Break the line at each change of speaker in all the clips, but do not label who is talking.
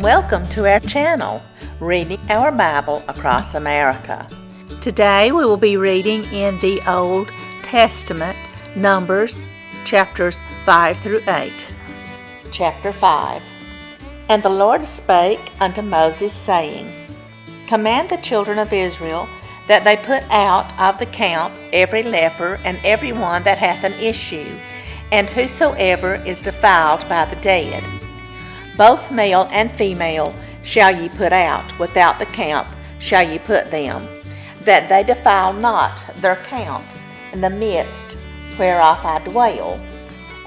Welcome to our channel, Reading Our Bible Across America. Today we will be reading in the Old Testament, Numbers, chapters 5 through 8. Chapter 5. And the Lord spake unto Moses, saying, Command the children of Israel that they put out of the camp every leper and every one that hath an issue, and whosoever is defiled by the dead. Both male and female shall ye put out, without the camp shall ye put them, that they defile not their camps in the midst whereof I dwell.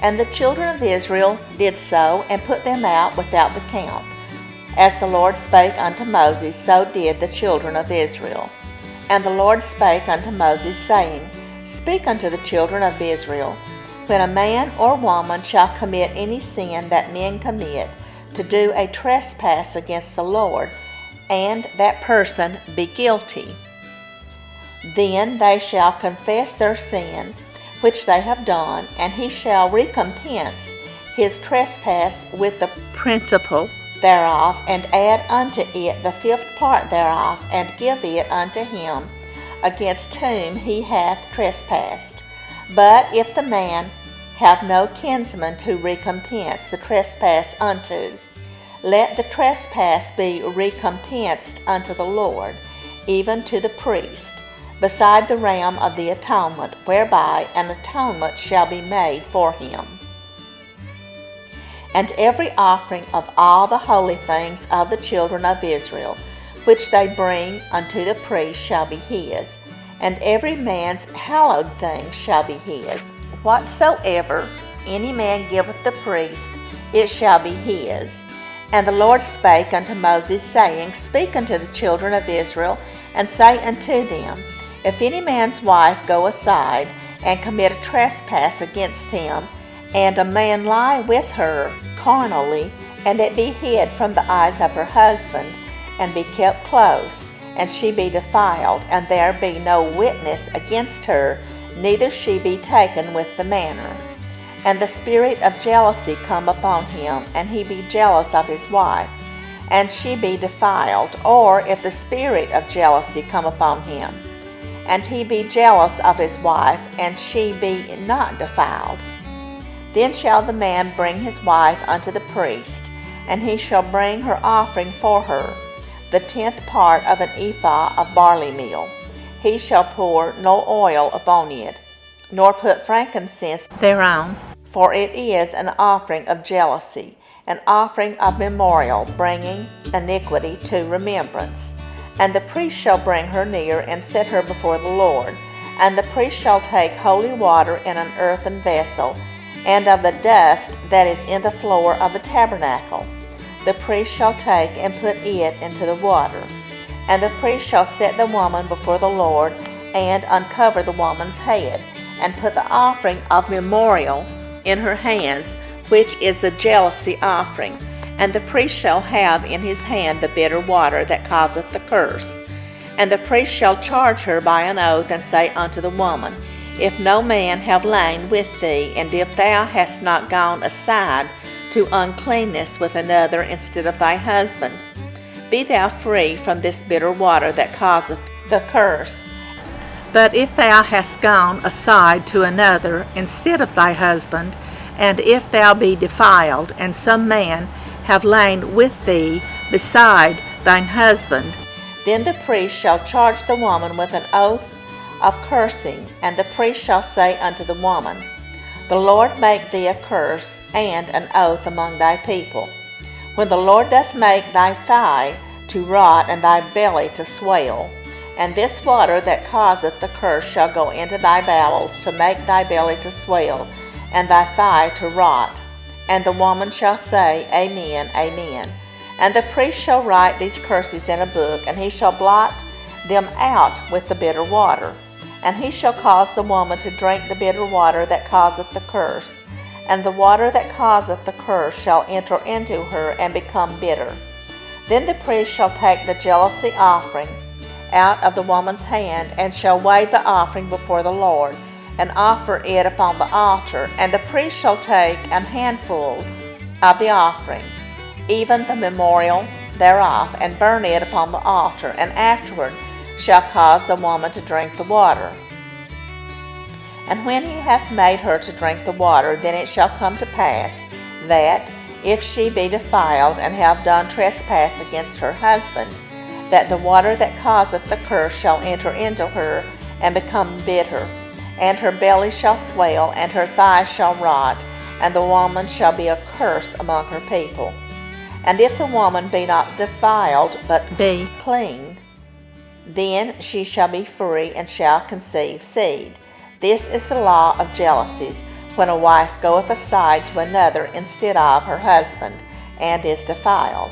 And the children of Israel did so, and put them out without the camp. As the Lord spake unto Moses, so did the children of Israel. And the Lord spake unto Moses, saying, Speak unto the children of Israel, when a man or woman shall commit any sin that men commit, to do a trespass against the Lord, and that person be guilty. Then they shall confess their sin which they have done, and he shall recompense his trespass with the principal thereof, and add unto it the fifth part thereof, and give it unto him against whom he hath trespassed. But if the man have no kinsman to recompense the trespass unto, let the trespass be recompensed unto the Lord, even to the priest, beside the ram of the atonement, whereby an atonement shall be made for him. And every offering of all the holy things of the children of Israel, which they bring unto the priest, shall be his, and every man's hallowed thing shall be his. Whatsoever any man giveth the priest, it shall be his. And the Lord spake unto Moses, saying, Speak unto the children of Israel, and say unto them, If any man's wife go aside, and commit a trespass against him, and a man lie with her carnally, and it be hid from the eyes of her husband, and be kept close, and she be defiled, and there be no witness against her, neither she be taken with the manner. And the spirit of jealousy come upon him, and he be jealous of his wife, and she be defiled. Or if the spirit of jealousy come upon him, and he be jealous of his wife, and she be not defiled, then shall the man bring his wife unto the priest, and he shall bring her offering for her, the 10th part of an ephah of barley meal. He shall pour no oil upon it, nor put frankincense thereon, for it is an offering of jealousy, an offering of memorial, bringing iniquity to remembrance. And the priest shall bring her near, and set her before the Lord. And the priest shall take holy water in an earthen vessel, and of the dust that is in the floor of the tabernacle. The priest shall take and put it into the water. And the priest shall set the woman before the Lord, and uncover the woman's head, and put the offering of memorial in her hands, which is the jealousy offering. And the priest shall have in his hand the bitter water that causeth the curse. And the priest shall charge her by an oath, and say unto the woman, If no man have lain with thee, and if thou hast not gone aside to uncleanness with another instead of thy husband, be thou free from this bitter water that causeth the curse. But if thou hast gone aside to another instead of thy husband, and if thou be defiled, and some man have lain with thee beside thine husband, then the priest shall charge the woman with an oath of cursing, and the priest shall say unto the woman, The Lord make thee a curse and an oath among thy people. When the Lord doth make thy thigh to rot, and thy belly to swell, and this water that causeth the curse shall go into thy bowels, to make thy belly to swell, and thy thigh to rot. And the woman shall say, Amen, Amen. And the priest shall write these curses in a book, and he shall blot them out with the bitter water. And he shall cause the woman to drink the bitter water that causeth the curse. And the water that causeth the curse shall enter into her, and become bitter. Then the priest shall take the jealousy offering out of the woman's hand, and shall wave the offering before the Lord, and offer it upon the altar. And the priest shall take an handful of the offering, even the memorial thereof, and burn it upon the altar, and afterward shall cause the woman to drink the water. And when he hath made her to drink the water, then it shall come to pass that, if she be defiled, and have done trespass against her husband, that the water that causeth the curse shall enter into her, and become bitter, and her belly shall swell, and her thighs shall rot, and the woman shall be a curse among her people. And if the woman be not defiled, but be clean, then she shall be free, and shall conceive seed. This is the law of jealousies, when a wife goeth aside to another instead of her husband, and is defiled.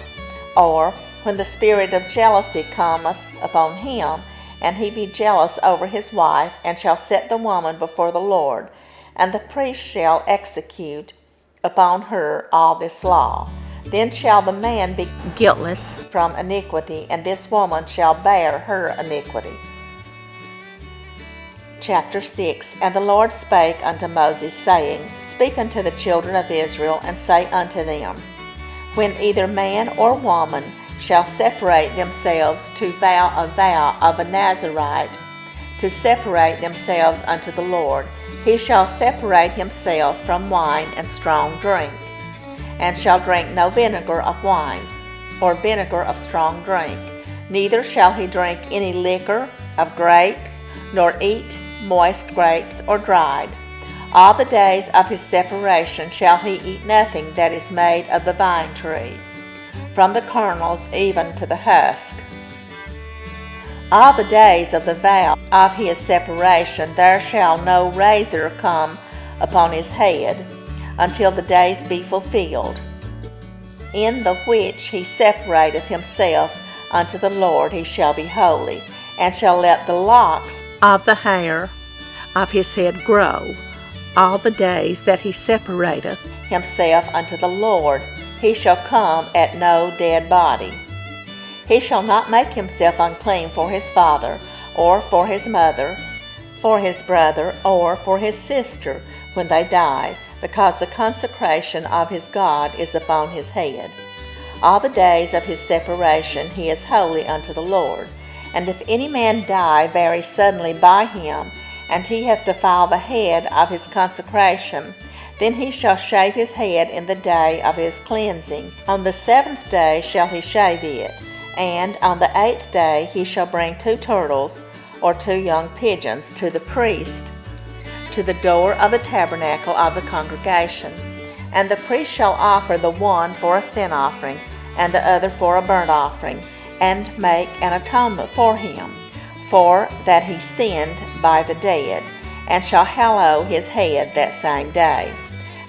Or when the spirit of jealousy cometh upon him, and he be jealous over his wife, and shall set the woman before the Lord, and the priest shall execute upon her all this law. Then shall the man be guiltless from iniquity, and this woman shall bear her iniquity. Chapter 6. And the Lord spake unto Moses, saying, Speak unto the children of Israel, and say unto them, When either man or woman shall separate themselves to vow a vow of a Nazarite, to separate themselves unto the Lord, he shall separate himself from wine and strong drink, and shall drink no vinegar of wine, or vinegar of strong drink, neither shall he drink any liquor of grapes, nor eat moist grapes or dried. All the days of his separation shall he eat nothing that is made of the vine tree, from the kernels even to the husk. All the days of the vow of his separation there shall no razor come upon his head, until the days be fulfilled, in the which he separateth himself unto the Lord. He shall be holy, and shall let the locks of the hair of his head grow. All the days that he separateth himself unto the Lord, he shall come at no dead body. He shall not make himself unclean for his father, or for his mother, for his brother, or for his sister, when they die, because the consecration of his God is upon his head. All the days of his separation he is holy unto the Lord. And if any man die very suddenly by him, and he hath defiled the head of his consecration, then he shall shave his head in the day of his cleansing. On the 7th day shall he shave it, and on the 8th day he shall bring 2 turtles, or 2 young pigeons, to the priest, to the door of the tabernacle of the congregation. And the priest shall offer the one for a sin offering, and the other for a burnt offering, and make an atonement for him, for that he sinned by the dead, and shall hallow his head that same day.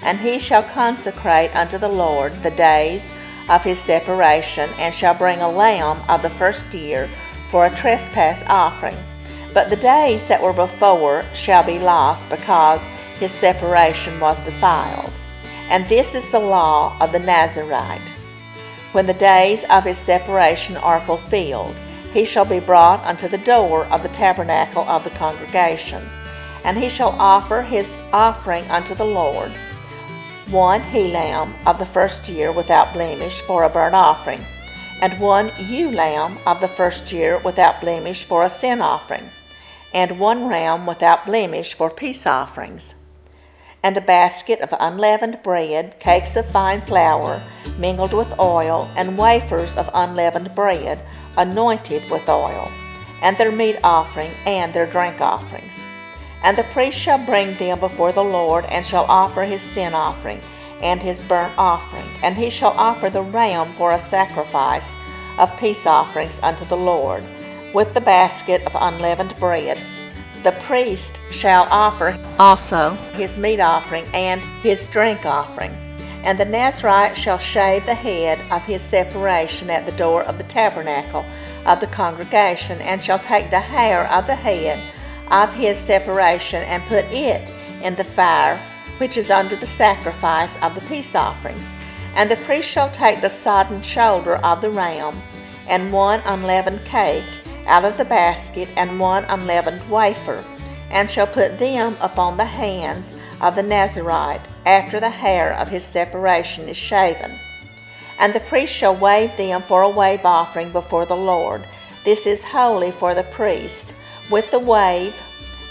And he shall consecrate unto the Lord the days of his separation, and shall bring a lamb of the first year for a trespass offering. But the days that were before shall be lost, because his separation was defiled. And this is the law of the Nazarite. When the days of his separation are fulfilled, he shall be brought unto the door of the tabernacle of the congregation, and he shall offer his offering unto the Lord, 1 he-lamb of the first year without blemish for a burnt offering, and 1 ewe-lamb of the first year without blemish for a sin offering, and 1 ram without blemish for peace offerings, and a basket of unleavened bread, cakes of fine flour mingled with oil, and wafers of unleavened bread anointed with oil, and their meat offering and their drink offerings. And the priest shall bring them before the Lord, and shall offer his sin offering and his burnt offering, and he shall offer the ram for a sacrifice of peace offerings unto the Lord, with the basket of unleavened bread. The priest shall offer also his meat offering and his drink offering. And the Nazarite shall shave the head of his separation at the door of the tabernacle of the congregation, and shall take the hair of the head of his separation, and put it in the fire which is under the sacrifice of the peace offerings. And the priest shall take the sodden shoulder of the ram, and 1 unleavened cake out of the basket, and 1 unleavened wafer, and shall put them upon the hands of the Nazarite, after the hair of his separation is shaven. And the priest shall wave them for a wave offering before the Lord. This is holy for the priest, with the wave,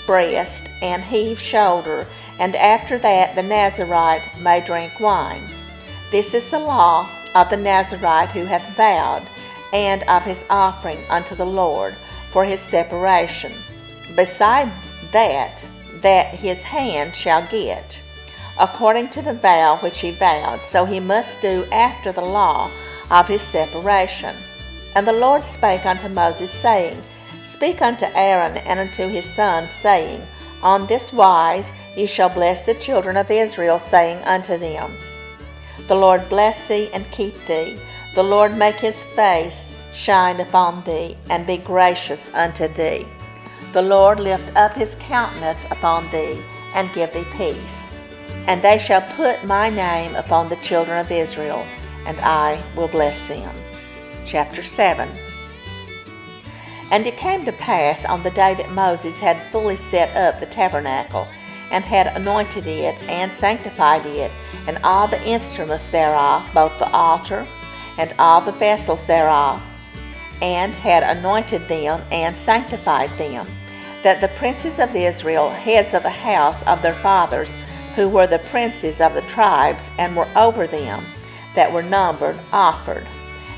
breast, and heave shoulder, and after that the Nazarite may drink wine. This is the law of the Nazarite who hath vowed, and of his offering unto the Lord for his separation, beside that his hand shall get, according to the vow which he vowed, so he must do after the law of his separation. And the Lord spake unto Moses, saying, Speak unto Aaron and unto his sons, saying, On this wise ye shall bless the children of Israel, saying unto them, The Lord bless thee and keep thee. The Lord make his face shine upon thee, and be gracious unto thee. The Lord lift up his countenance upon thee, and give thee peace. And they shall put my name upon the children of Israel, and I will bless them. Chapter 7. And it came to pass on the day that Moses had fully set up the tabernacle, and had anointed it, and sanctified it, and all the instruments thereof, both the altar, and all the vessels thereof, and had anointed them, and sanctified them, that the princes of Israel, heads of the house of their fathers, who were the princes of the tribes, and were over them, that were numbered, offered.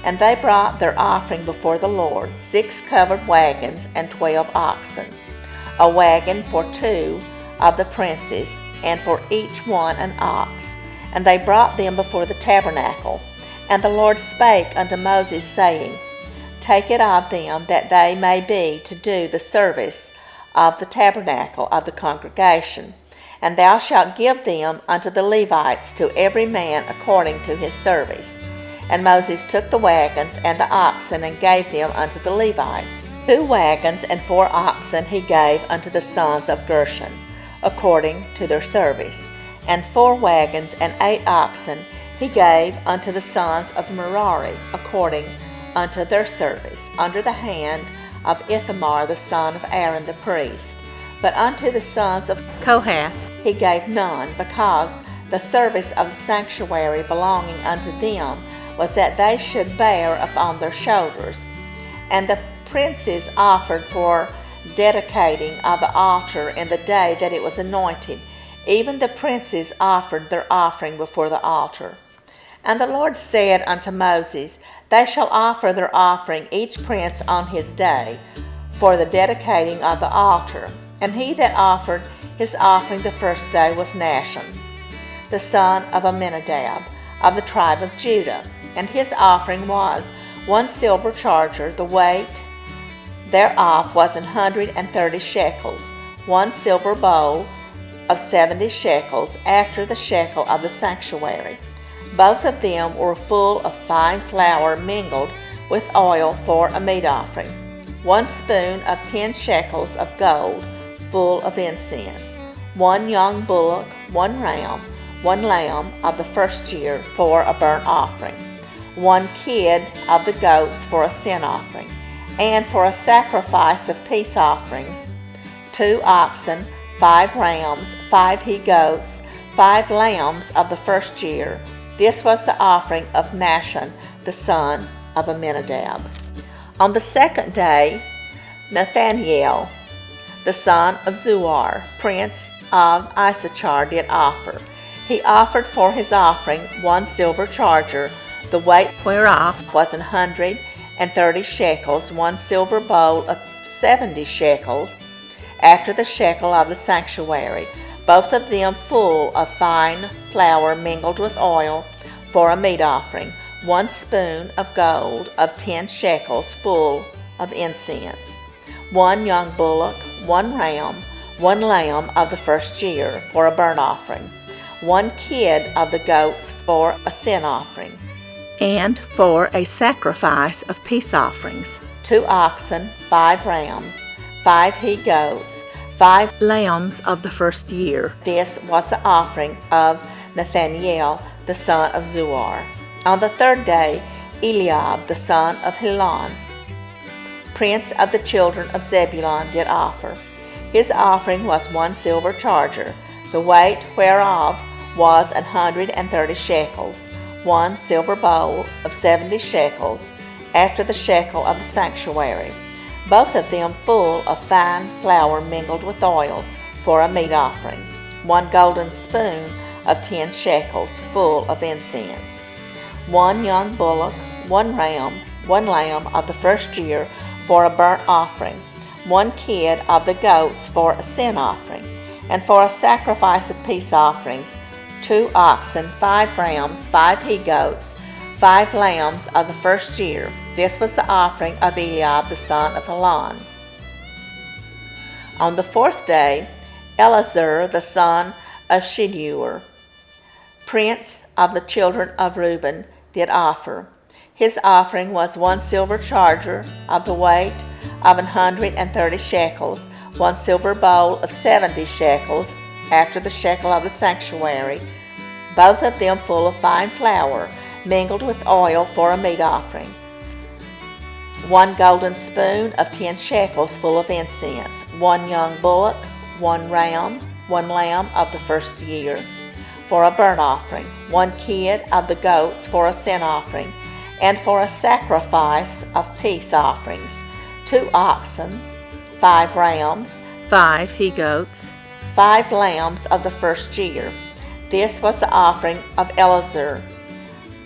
And they brought their offering before the Lord, 6 covered wagons, and 12 oxen, a wagon for 2 of the princes, and for each one an ox. And they brought them before the tabernacle. And the Lord spake unto Moses, saying, Take it of them, that they may be to do the service of the tabernacle of the congregation. And thou shalt give them unto the Levites, to every man according to his service. And Moses took the wagons and the oxen, and gave them unto the Levites. 2 wagons and 4 oxen he gave unto the sons of Gershon, according to their service. And 4 wagons and 8 oxen he gave unto the sons of Merari, according unto their service, under the hand of Ithamar the son of Aaron the priest. But unto the sons of Kohath he gave none, because the service of the sanctuary belonging unto them was that they should bear upon their shoulders. And the princes offered for dedicating of the altar in the day that it was anointed. Even the princes offered their offering before the altar. And the Lord said unto Moses, They shall offer their offering, each prince on his day, for the dedicating of the altar. And he that offered his offering the first day was Nahshon, the son of Amminadab, of the tribe of Judah. And his offering was 1 silver charger, the weight thereof was 130 shekels, 1 silver bowl of 70 shekels, after the shekel of the sanctuary. Both of them were full of fine flour mingled with oil for a meat offering. 1 spoon of 10 shekels of gold, full of incense. 1 young bullock, 1 ram, 1 lamb of the first year for a burnt offering. 1 kid of the goats for a sin offering. And for a sacrifice of peace offerings, 2 oxen, 5 rams, 5 he-goats, 5 lambs of the first year. This was the offering of Nahshon, the son of Amminadab. On the second day, Nathaniel, the son of Zuar, prince of Issachar, did offer. He offered for his offering 1 silver charger, the weight whereof was 130 shekels, 1 silver bowl of 70 shekels, after the shekel of the sanctuary, both of them full of fine flour mingled with oil, for a meat offering. 1 spoon of gold of 10 shekels, full of incense. 1 young bullock, 1 ram, 1 lamb of the first year, for a burnt offering. 1 kid of the goats for a sin offering, and for a sacrifice of peace offerings. 2 oxen, 5 rams, 5 he-goats, 5 lambs of the first year. This was the offering of Nathaniel, the son of Zuar. On the third day, Eliab, the son of Helon, prince of the children of Zebulun, did offer. His offering was 1 silver charger, the weight whereof was 130 shekels, 1 silver bowl of 70 shekels, after the shekel of the sanctuary, both of them full of fine flour mingled with oil, for a meat offering. 1 golden spoon of 10 shekels, full of incense. 1 young bullock, 1 ram, 1 lamb of the first year, for a burnt offering. 1 kid of the goats for a sin offering, and for a sacrifice of peace offerings, 2 oxen, 5 rams, 5 he-goats, 5 lambs of the first year. This was the offering of Eliab the son of Helon. On the 4th day, Eleazar the son of Shedeur, prince of the children of Reuben, did offer. His offering was 1 silver charger of the weight of 130 shekels, 1 silver bowl of 70 shekels, after the shekel of the sanctuary, both of them full of fine flour, mingled with oil, for a meat offering. 1 golden spoon of 10 shekels, full of incense. 1 young bullock, 1 ram, 1 lamb of the first year, for a burnt offering. 1 kid of the goats for a sin offering, and for a sacrifice of peace offerings. 2 oxen, 5 rams, 5 he-goats, 5 lambs of the first year. This was the offering of Eleazar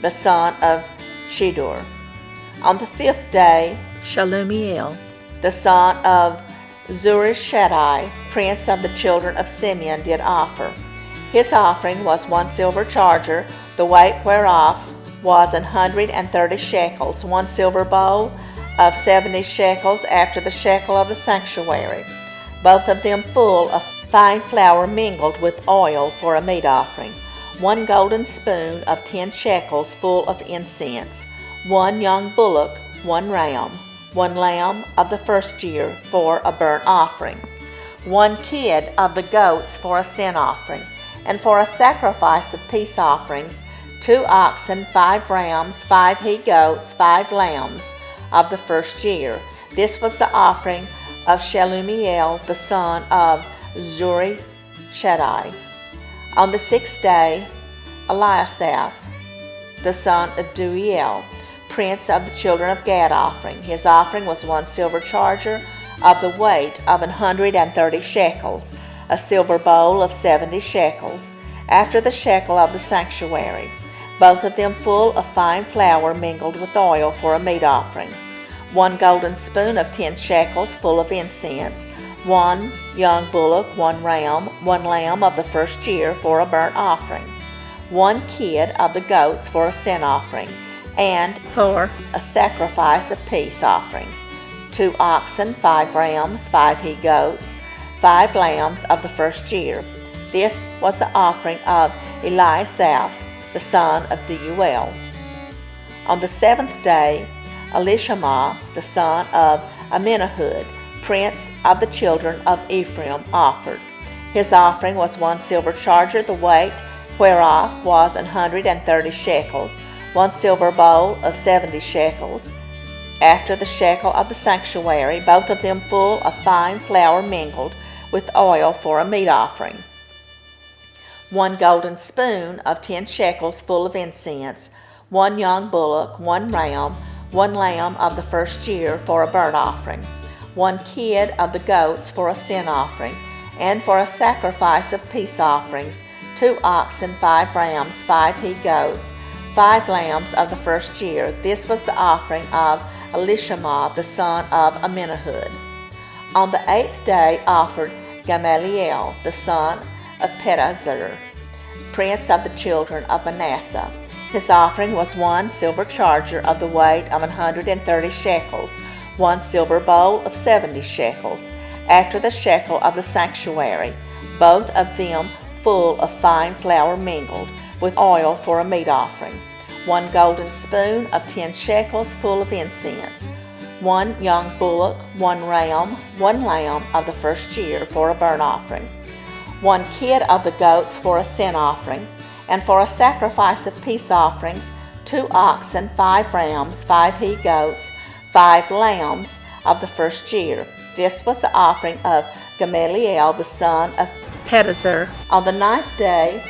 the son of Shedeur. On the 5th day, Shelumiel the son of Zurishaddai, prince of the children of Simeon, did offer. His offering was 1 silver charger, the weight whereof was 130 shekels, 1 silver bowl of 70 shekels, after the shekel of the sanctuary, both of them full of fine flour mingled with oil, for a meat offering. 1 golden spoon of 10 shekels, full of incense. 1 young bullock, 1 ram, 1 lamb of the first year, for a burnt offering. 1 kid of the goats for a sin offering, and for a sacrifice of peace offerings, 2 oxen, 5 rams, 5 he-goats, 5 lambs of the first year. This was the offering of Shelumiel the son of Zurishaddai. On the 6th day, Eliasaph the son of Deuel, prince of the children of Gad, offering. His offering was 1 silver charger of the weight of 130 shekels, a silver bowl of 70 shekels, after the shekel of the sanctuary, both of them full of fine flour mingled with oil, for a meat offering. 1 golden spoon of 10 shekels, full of incense. 1 young bullock, 1 ram, 1 lamb of the first year, for a burnt offering. 1 kid of the goats for a sin offering, and for a sacrifice of peace offerings. 2 oxen, 5 rams, 5 he-goats, 5 lambs of the first year. This was the offering of Eliasaph the son of Deuel. On the 7th day, Elishama the son of Amminahud, prince of the children of Ephraim, offered. His offering was 1 silver charger, the weight whereof was 130 shekels, 1 silver bowl of 70 shekels, after the shekel of the sanctuary, both of them full of fine flour mingled with oil, for a meat offering. 1 golden spoon of 10 shekels, full of incense. 1 young bullock, 1 ram, 1 lamb of the first year, for a burnt offering. 1 kid of the goats for a sin offering, and for a sacrifice of peace offerings, 2 oxen, 5 rams, 5 he-goats, 5 lambs of the first year. This was the offering of Elishama the son of Amminahud. On the 8th day offered Gamaliel the son of Pedahzur, prince of the children of Manasseh. His offering was 1 silver charger of the weight of 130 shekels, 1 silver bowl of 70 shekels, after the shekel of the sanctuary, both of them full of fine flour mingled with oil, for a meat offering. 1 golden spoon of 10 shekels, full of incense. 1 young bullock, 1 ram, 1 lamb of the first year, for a burnt offering. 1 kid of the goats for a sin offering, and for a sacrifice of peace offerings, 2 oxen, 5 rams, 5 he-goats, 5 lambs of the first year. This was the offering of Gamaliel the son of Pedahzur. On the 9th day,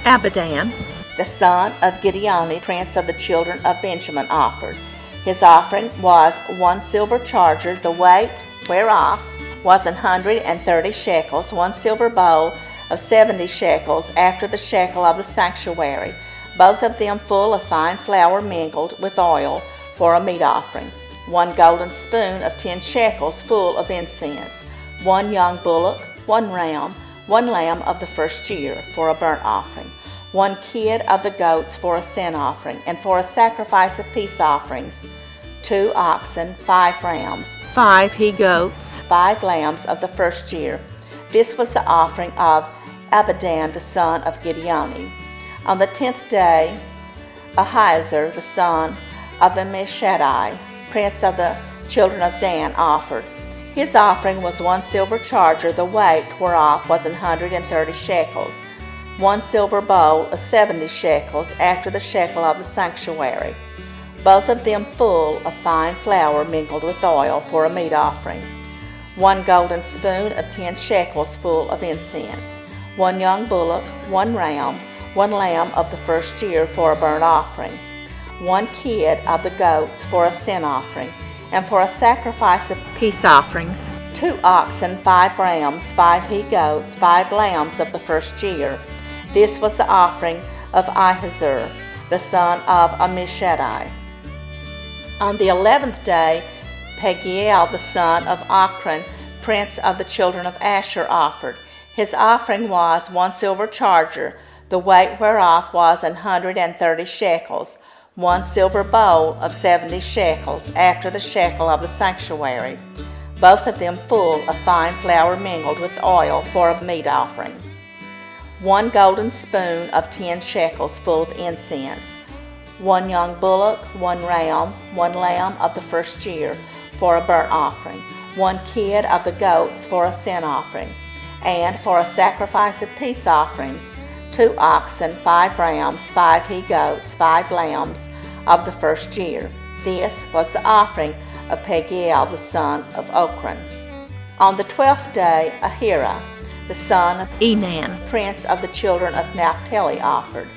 Abidan the son of Gideoni, prince of the children of Benjamin, offered. His offering was 1 silver charger, the weight whereof was 130 shekels, 1 silver bowl of 70 shekels, after the shekel of the sanctuary, both of them full of fine flour mingled with oil, for a meat offering. 1 golden spoon of 10 shekels, full of incense. 1 young bullock, 1 ram, 1 lamb of the first year, for a burnt offering. 1 kid of the goats for a sin offering, and for a sacrifice of peace offerings, 2 oxen, 5 rams, 5 he-goats, 5 lambs of the first year. This was the offering of Abidan the son of Gideoni. On the 10th day, Ahiezer the son of Ammishaddai, prince of the children of Dan, offered. His offering was 1 silver charger, the weight whereof was 130 shekels, 1 silver bowl of 70 shekels, after the shekel of the sanctuary, both of them full of fine flour mingled with oil, for a meat offering. 1 golden spoon of 10 shekels, full of incense. 1 young bullock, 1 ram, 1 lamb of the first year, for a burnt offering. 1 kid of the goats for a sin offering, and for a sacrifice of peace offerings, 2 oxen, 5 rams, 5 he-goats, 5 lambs of the first year. This was the offering of Ahiezer the son of Ammishaddai. On the 11th day, Pagiel the son of Ochran, prince of the children of Asher, offered. His offering was 1 silver charger, the weight whereof was 130 shekels, 1 silver bowl of 70 shekels, after the shekel of the sanctuary, both of them full of fine flour mingled with oil, for a meat offering. 1 golden spoon of 10 shekels, full of incense. 1 young bullock, 1 ram, 1 lamb of the first year, for a burnt offering. 1 kid of the goats for a sin offering. And for a sacrifice of peace offerings, 2 oxen, 5 rams, 5 he-goats, 5 lambs of the first year. This was the offering of Pagiel the son of Ochran. On the 12th day, Ahira the son of Enan, prince of the children of Naphtali, offered.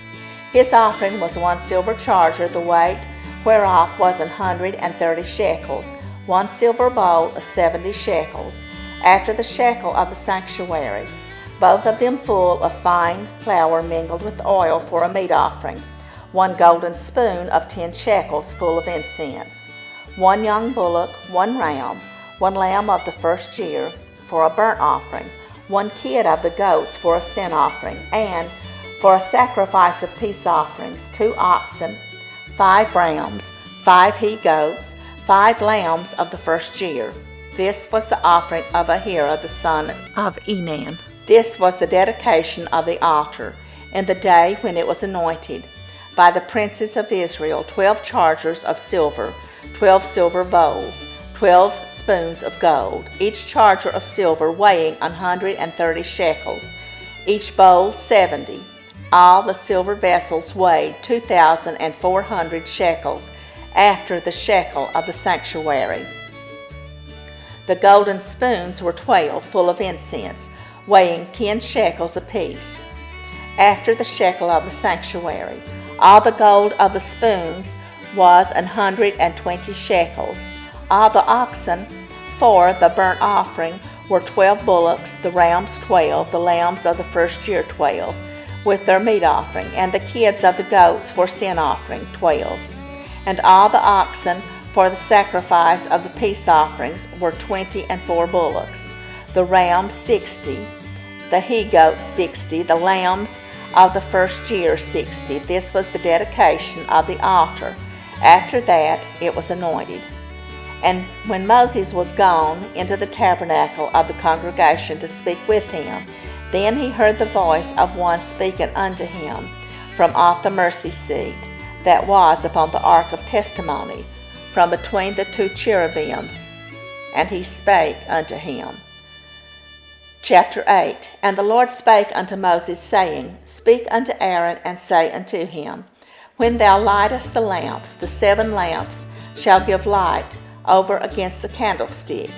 His offering was 1 silver charger, the weight whereof was 130 shekels, 1 silver bowl of 70 shekels, after the shekel of the sanctuary, both of them full of fine flour mingled with oil, for a meat offering. 1 golden spoon of 10 shekels, full of incense. 1 young bullock, 1 ram, 1 lamb of the first year, for a burnt offering. 1 kid of the goats for a sin offering, and for a sacrifice of peace offerings, 2 oxen, 5 rams, 5 he-goats, 5 lambs of the first year. This was the offering of Ahira the son of Enan. This was the dedication of the altar, in the day when it was anointed, by the princes of Israel, 12 chargers of silver, 12 silver bowls, 12 spoons of gold, each charger of silver weighing 130 shekels, each bowl 70. All the silver vessels weighed 2,400 shekels, after the shekel of the sanctuary. The golden spoons were 12, full of incense, weighing 10 shekels apiece, after the shekel of the sanctuary. All the gold of the spoons was 120 shekels. All the oxen for the burnt offering were 12 bullocks, the rams 12, the lambs of the first year 12, with their meat offering, and the kids of the goats for sin offering 12. And all the oxen for the sacrifice of the peace offerings were 24 bullocks, the rams 60, the he-goats 60, the lambs of the first year 60. This was the dedication of the altar. After that it was anointed. And when Moses was gone into the tabernacle of the congregation to speak with him, then he heard the voice of one speaking unto him from off the mercy seat that was upon the ark of testimony, from between the 2 cherubims, and he spake unto him. Chapter 8. And the Lord spake unto Moses, saying, Speak unto Aaron, and say unto him, When thou lightest the lamps, the 7 lamps shall give light over against the candlestick.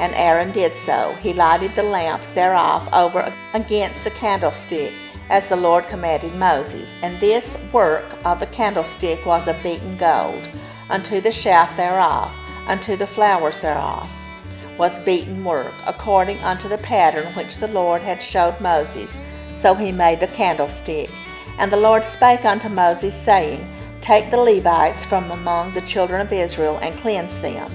And Aaron did so. He lighted the lamps thereof over against the candlestick, as the Lord commanded Moses. And this work of the candlestick was of beaten gold, unto the shaft thereof, unto the flowers thereof, was beaten work, according unto the pattern which the Lord had showed Moses. So he made the candlestick. And the Lord spake unto Moses, saying, Take the Levites from among the children of Israel, and cleanse them.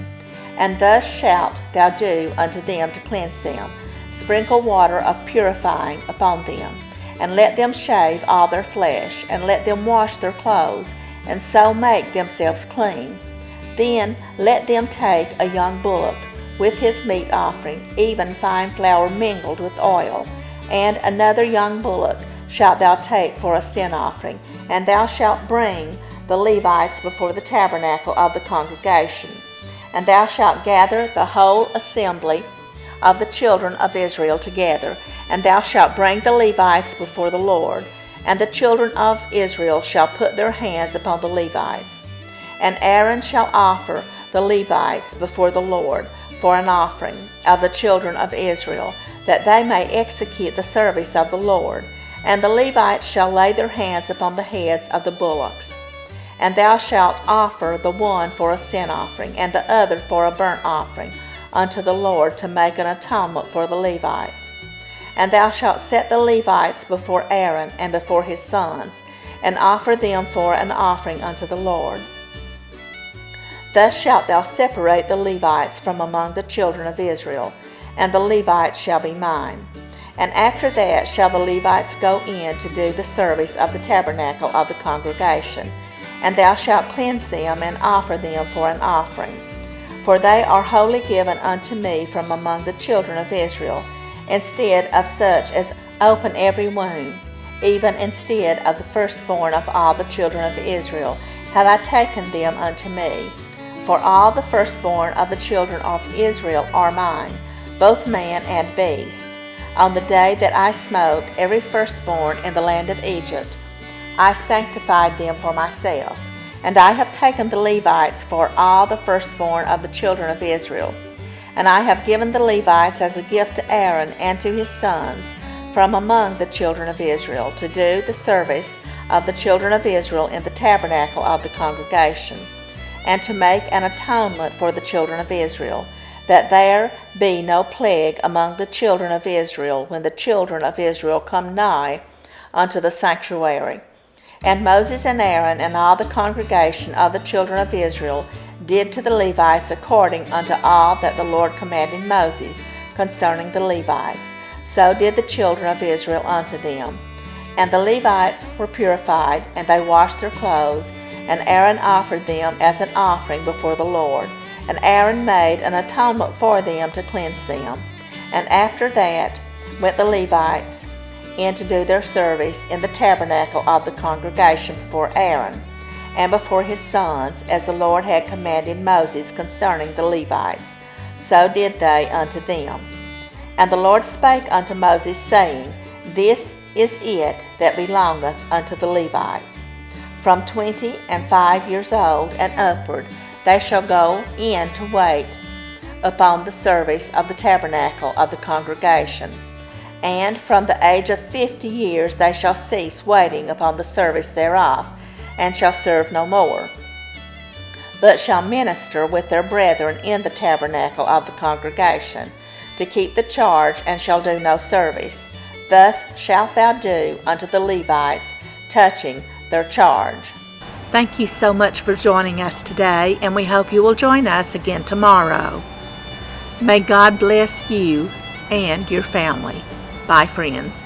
And thus shalt thou do unto them to cleanse them. Sprinkle water of purifying upon them, and let them shave all their flesh, and let them wash their clothes, and so make themselves clean. Then let them take a young bullock with his meat offering, even fine flour mingled with oil, and another young bullock shalt thou take for a sin offering, and thou shalt bring the Levites before the tabernacle of the congregation. And thou shalt gather the whole assembly of the children of Israel together, and thou shalt bring the Levites before the Lord, and the children of Israel shall put their hands upon the Levites. And Aaron shall offer the Levites before the Lord for an offering of the children of Israel, that they may execute the service of the Lord. And the Levites shall lay their hands upon the heads of the bullocks. And thou shalt offer the one for a sin offering, and the other for a burnt offering unto the Lord, to make an atonement for the Levites. And thou shalt set the Levites before Aaron and before his sons, and offer them for an offering unto the Lord. Thus shalt thou separate the Levites from among the children of Israel, and the Levites shall be mine. And after that shall the Levites go in to do the service of the tabernacle of the congregation, and thou shalt cleanse them and offer them for an offering. For they are wholly given unto me from among the children of Israel, instead of such as open every womb, even instead of the firstborn of all the children of Israel, have I taken them unto me. For all the firstborn of the children of Israel are mine, both man and beast. On the day that I smote every firstborn in the land of Egypt, I sanctified them for myself. And I have taken the Levites for all the firstborn of the children of Israel. And I have given the Levites as a gift to Aaron and to his sons from among the children of Israel, to do the service of the children of Israel in the tabernacle of the congregation, and to make an atonement for the children of Israel, that there be no plague among the children of Israel when the children of Israel come nigh unto the sanctuary. And Moses and Aaron and all the congregation of the children of Israel did to the Levites according unto all that the Lord commanded Moses concerning the Levites. So did the children of Israel unto them. And the Levites were purified, and they washed their clothes, and Aaron offered them as an offering before the Lord. And Aaron made an atonement for them to cleanse them. And after that went the Levites in to do their service in the tabernacle of the congregation before Aaron and before his sons, as the Lord had commanded Moses concerning the Levites. So did they unto them. And the Lord spake unto Moses, saying, This is it that belongeth unto the Levites. From 25 years old and upward they shall go in to wait upon the service of the tabernacle of the congregation. And from the age of 50 years they shall cease waiting upon the service thereof, and shall serve no more, but shall minister with their brethren in the tabernacle of the congregation, to keep the charge, and shall do no service. Thus shalt thou do unto the Levites touching their charge. Thank you so much for joining us today, and we hope you will join us again tomorrow. May God bless you and your family. Bye, friends.